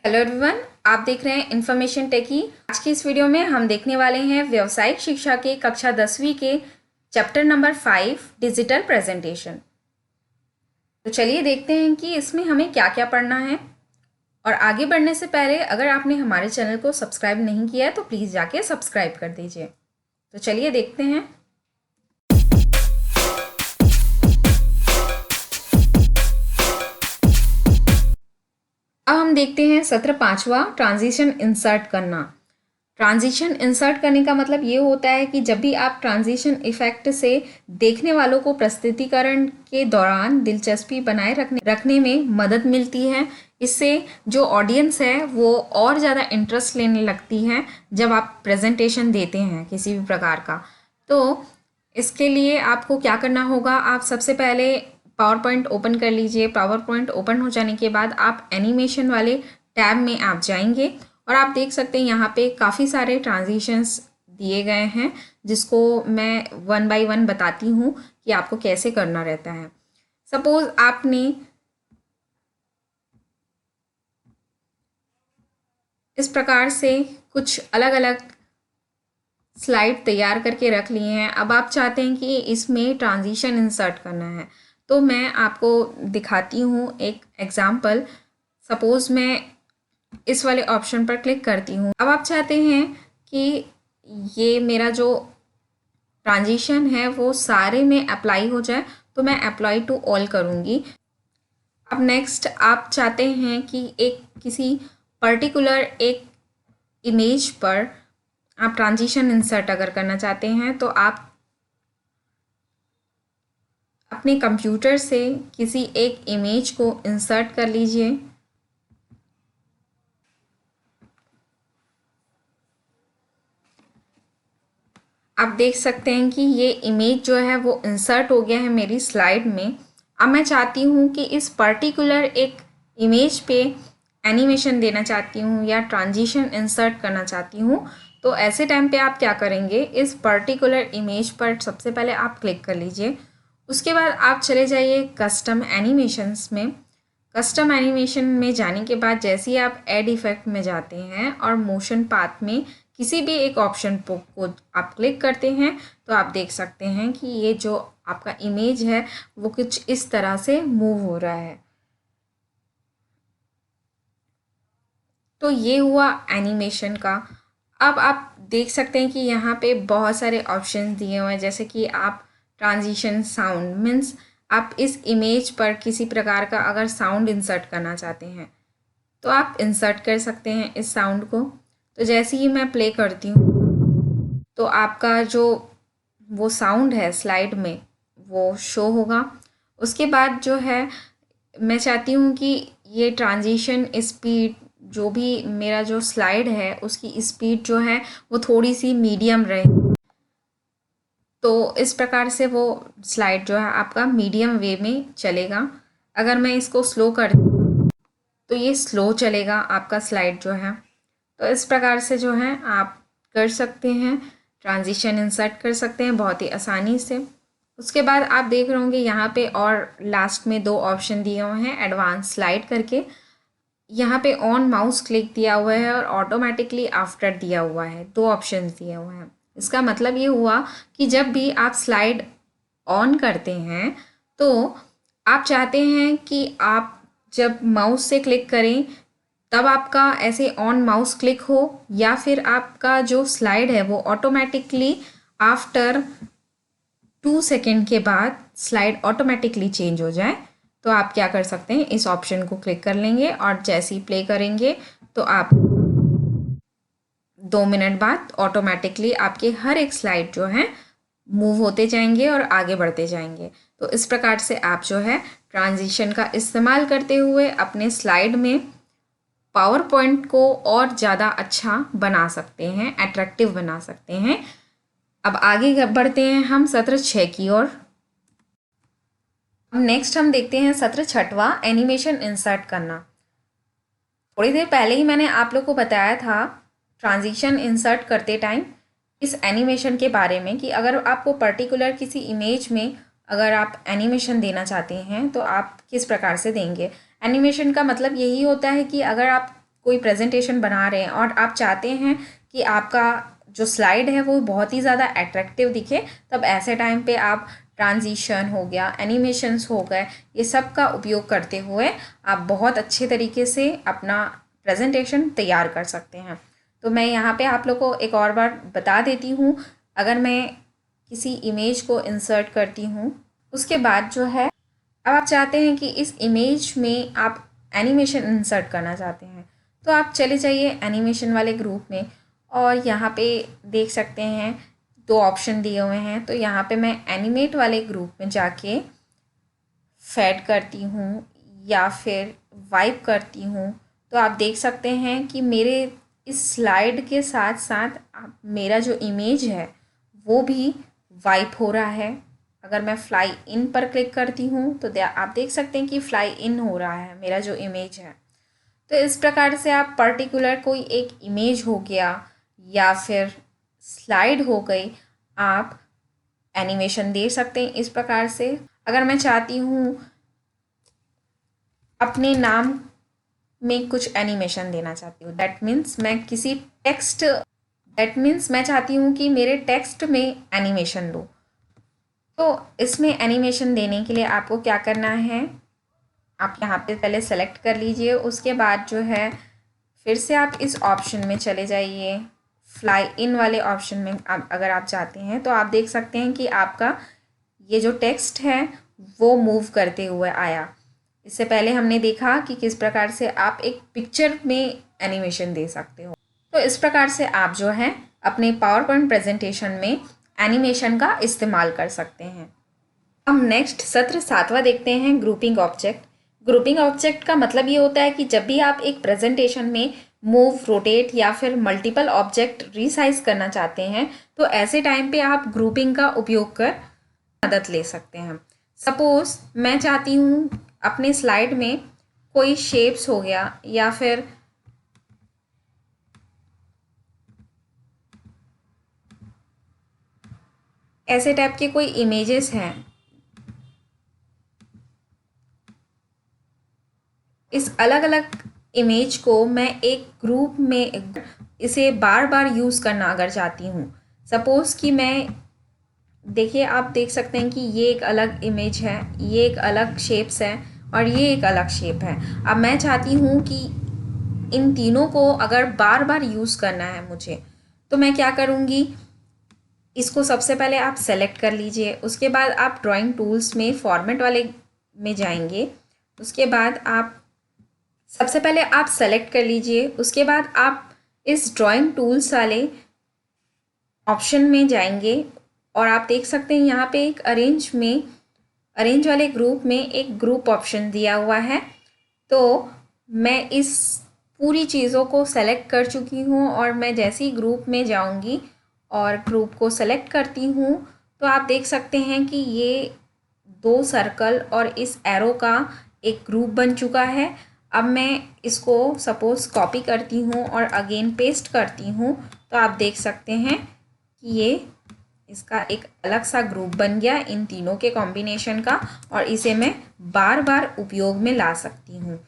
Hello everyone, आप देख रहे हैं इन्फॉर्मेशन टेकी। आज की इस वीडियो में हम देखने वाले हैं व्यावसायिक शिक्षा के कक्षा 10वीं के चैप्टर नंबर 5 डिजिटल प्रेजेंटेशन। तो चलिए देखते हैं कि इसमें हमें क्या क्या पढ़ना है। और आगे बढ़ने से पहले अगर आपने हमारे चैनल को सब्सक्राइब नहीं किया है तो प्लीज़ जाके सब्सक्राइब कर दीजिए। तो चलिए देखते हैं। अब हम देखते हैं सत्र 5वां, ट्रांजिशन इंसर्ट करना। ट्रांजिशन इंसर्ट करने का मतलब ये होता है कि जब भी आप ट्रांजिशन इफेक्ट से देखने वालों को प्रस्तुतिकरण के दौरान दिलचस्पी बनाए रखने में मदद मिलती है। इससे जो ऑडियंस है वो और ज़्यादा इंटरेस्ट लेने लगती है जब आप प्रेजेंटेशन देते हैं किसी भी प्रकार का। तो इसके लिए आपको क्या करना होगा, आप सबसे पहले पावर पॉइंट ओपन कर लीजिए। पावर पॉइंट ओपन हो जाने के बाद आप एनिमेशन वाले टैब में आप जाएंगे और आप देख सकते हैं यहाँ पे काफ़ी सारे ट्रांजिशंस दिए गए हैं, जिसको मैं वन बाय वन बताती हूँ कि आपको कैसे करना रहता है। सपोज आपने इस प्रकार से कुछ अलग अलग स्लाइड तैयार करके रख लिए हैं। अब आप चाहते हैं कि इसमें ट्रांजिशन इंसर्ट करना है, तो मैं आपको दिखाती हूँ एक एग्जाम्पल। सपोज़ मैं इस वाले ऑप्शन पर क्लिक करती हूँ। अब आप चाहते हैं कि ये मेरा जो ट्रांजिशन है वो सारे में अप्लाई हो जाए, तो मैं अप्लाई टू ऑल करूँगी। अब नेक्स्ट आप चाहते हैं कि एक किसी पर्टिकुलर एक इमेज पर आप ट्रांजिशन इंसर्ट अगर करना चाहते हैं तो आप अपने कंप्यूटर से किसी एक इमेज को इंसर्ट कर लीजिए। आप देख सकते हैं कि ये इमेज जो है वो इंसर्ट हो गया है मेरी स्लाइड में। अब मैं चाहती हूँ कि इस पर्टिकुलर एक इमेज पे एनिमेशन देना चाहती हूँ या ट्रांजिशन इंसर्ट करना चाहती हूँ। तो ऐसे टाइम पे आप क्या करेंगे, इस पर्टिकुलर इमेज पर सबसे पहले आप क्लिक कर लीजिए। उसके बाद आप चले जाइए कस्टम एनिमेशंस में। कस्टम एनिमेशन में जाने के बाद जैसे ही आप एड इफेक्ट में जाते हैं और मोशन पाथ में किसी भी एक ऑप्शन को आप क्लिक करते हैं, तो आप देख सकते हैं कि ये जो आपका इमेज है वो कुछ इस तरह से मूव हो रहा है। तो ये हुआ एनिमेशन का। अब आप देख सकते हैं कि यहाँ पे बहुत सारे ऑप्शन दिए हुए हैं, जैसे कि आप ट्रांजिशन साउंड मीन्स आप इस इमेज पर किसी प्रकार का अगर साउंड इंसर्ट करना चाहते हैं तो आप इंसर्ट कर सकते हैं इस साउंड को। तो जैसे ही मैं प्ले करती हूँ तो आपका जो वो साउंड है स्लाइड में वो शो होगा। उसके बाद जो है मैं चाहती हूँ कि ये ट्रांजिशन स्पीड जो भी मेरा जो स्लाइड है उसकी स्पीड जो है वो थोड़ी सी मीडियम रहे। तो इस प्रकार से वो स्लाइड जो है आपका मीडियम वे में चलेगा। अगर मैं इसको स्लो कर तो ये स्लो चलेगा आपका स्लाइड जो है। तो इस प्रकार से जो है आप कर सकते हैं, ट्रांजिशन इंसर्ट कर सकते हैं बहुत ही आसानी से। उसके बाद आप देख रहे होंगे यहाँ पे और लास्ट में दो ऑप्शन दिए हुए हैं एडवांस स्लाइड करके। यहाँ पे ऑन माउस क्लिक दिया हुआ है और ऑटोमेटिकली आफ्टर दिया हुआ है, दो ऑप्शन दिए हुए हैं। इसका मतलब ये हुआ कि जब भी आप स्लाइड ऑन करते हैं तो आप चाहते हैं कि आप जब माउस से क्लिक करें तब आपका ऐसे ऑन माउस क्लिक हो, या फिर आपका जो स्लाइड है वो ऑटोमेटिकली आफ्टर 2 सेकेंड के बाद स्लाइड ऑटोमेटिकली चेंज हो जाए। तो आप क्या कर सकते हैं, इस ऑप्शन को क्लिक कर लेंगे और जैसे ही प्ले करेंगे तो आप 2 मिनट बाद ऑटोमेटिकली आपके हर एक स्लाइड जो है मूव होते जाएंगे और आगे बढ़ते जाएंगे। तो इस प्रकार से आप जो है ट्रांजिशन का इस्तेमाल करते हुए अपने स्लाइड में पावर पॉइंट को और ज़्यादा अच्छा बना सकते हैं, अट्रैक्टिव बना सकते हैं। अब आगे बढ़ते हैं हम सत्र 6 की ओर। अब नेक्स्ट हम देखते हैं सत्र 6वां, एनिमेशन इंसर्ट करना। थोड़ी देर पहले ही मैंने आप लोग को बताया था ट्रांजिशन इंसर्ट करते टाइम इस एनिमेशन के बारे में कि अगर आपको पर्टिकुलर किसी इमेज में अगर आप एनिमेशन देना चाहते हैं तो आप किस प्रकार से देंगे। एनिमेशन का मतलब यही होता है कि अगर आप कोई प्रेजेंटेशन बना रहे हैं और आप चाहते हैं कि आपका जो स्लाइड है वो बहुत ही ज़्यादा अट्रैक्टिव दिखे, तब ऐसे टाइम पे आप ट्रांजिशन हो गया, एनिमेशंस हो गए, ये सब का उपयोग करते हुए आप बहुत अच्छे तरीके से अपना प्रेजेंटेशन तैयार कर सकते हैं। तो मैं यहाँ पे आप लोग को एक और बार बता देती हूँ। अगर मैं किसी इमेज को इंसर्ट करती हूँ, उसके बाद जो है अब आप चाहते हैं कि इस इमेज में आप एनिमेशन इंसर्ट करना चाहते हैं, तो आप चले जाइए एनिमेशन वाले ग्रुप में और यहाँ पे देख सकते हैं 2 ऑप्शन दिए हुए हैं। तो यहाँ पे मैं एनिमेट वाले ग्रुप में जाके फेड करती हूँ या फिर वाइप करती हूँ, तो आप देख सकते हैं कि मेरे इस स्लाइड के साथ साथ मेरा जो इमेज है वो भी वाइप हो रहा है। अगर मैं फ्लाई इन पर क्लिक करती हूँ तो आप देख सकते हैं कि फ्लाई इन हो रहा है मेरा जो इमेज है। तो इस प्रकार से आप पर्टिकुलर कोई एक इमेज हो गया या फिर स्लाइड हो गई, आप एनिमेशन दे सकते हैं इस प्रकार से। अगर मैं चाहती हूँ अपने नाम में कुछ एनिमेशन देना चाहती हूँ, दैट मीन्स मैं चाहती हूँ कि मेरे टेक्स्ट में एनिमेशन लो। तो इसमें एनिमेशन देने के लिए आपको क्या करना है, आप यहाँ पे पहले सेलेक्ट कर लीजिए, उसके बाद जो है फिर से आप इस ऑप्शन में चले जाइए, फ्लाई इन वाले ऑप्शन में अगर आप चाहते हैं तो आप देख सकते हैं कि आपका ये जो टेक्स्ट है वो मूव करते हुए आया। इससे पहले हमने देखा कि किस प्रकार से आप एक पिक्चर में एनिमेशन दे सकते हो। तो इस प्रकार से आप जो है अपने पावर पॉइंट प्रेजेंटेशन में एनिमेशन का इस्तेमाल कर सकते हैं। हम नेक्स्ट सत्र 7वां देखते हैं, ग्रुपिंग ऑब्जेक्ट। ग्रुपिंग ऑब्जेक्ट का मतलब ये होता है कि जब भी आप एक प्रेजेंटेशन में मूव, रोटेट या फिर मल्टीपल ऑब्जेक्ट रीसाइज करना चाहते हैं तो ऐसे टाइम पे आप ग्रुपिंग का उपयोग कर मदद ले सकते हैं। सपोज मैं चाहती हूँ अपने स्लाइड में कोई शेप्स हो गया या फिर ऐसे टाइप के कोई इमेजेस हैं, इस अलग अलग इमेज को मैं एक ग्रुप में इसे बार बार यूज़ करना अगर चाहती हूँ, सपोज़ कि मैं देखिए आप देख सकते हैं कि ये एक अलग इमेज है, ये एक अलग शेप्स है और ये एक अलग शेप है। अब मैं चाहती हूँ कि इन तीनों को अगर बार बार यूज़ करना है मुझे, तो मैं क्या करूँगी, इसको सबसे पहले आप सेलेक्ट कर लीजिए, उसके बाद आप ड्राइंग टूल्स में फॉर्मेट वाले में जाएंगे, उसके बाद आप सबसे पहले आप सेलेक्ट कर लीजिए, उसके बाद आप इस ड्राइंग टूल्स वाले ऑप्शन में जाएंगे और आप देख सकते हैं यहाँ पे एक अरेंज वाले ग्रुप में एक ग्रुप ऑप्शन दिया हुआ है। तो मैं इस पूरी चीज़ों को सेलेक्ट कर चुकी हूँ और मैं जैसे ही ग्रुप में जाऊँगी और ग्रुप को सेलेक्ट करती हूँ तो आप देख सकते हैं कि ये 2 सर्कल और इस एरो का एक ग्रुप बन चुका है। अब मैं इसको सपोज़ कॉपी करती हूँ और अगेन पेस्ट करती हूँ तो आप देख सकते हैं कि ये इसका एक अलग सा ग्रुप बन गया इन तीनों के कॉम्बिनेशन का, और इसे मैं बार बार उपयोग में ला सकती हूँ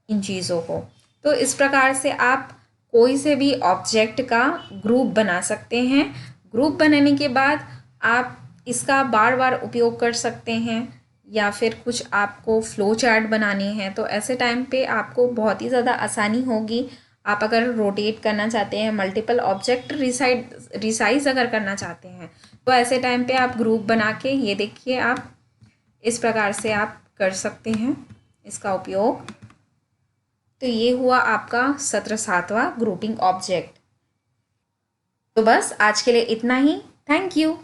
इन चीज़ों को। तो इस प्रकार से आप कोई से भी ऑब्जेक्ट का ग्रुप बना सकते हैं। ग्रुप बनाने के बाद आप इसका बार बार उपयोग कर सकते हैं, या फिर कुछ आपको फ्लो चार्ट बनानी है तो ऐसे टाइम पे आपको बहुत ही ज़्यादा आसानी होगी। आप अगर रोटेट करना चाहते हैं, मल्टीपल ऑब्जेक्ट रिसाइज अगर करना चाहते हैं तो ऐसे टाइम पे आप ग्रुप बना के, ये देखिए आप इस प्रकार से आप कर सकते हैं इसका उपयोग। तो ये हुआ आपका सत्र 7वां, ग्रुपिंग ऑब्जेक्ट। तो बस आज के लिए इतना ही। Thank you.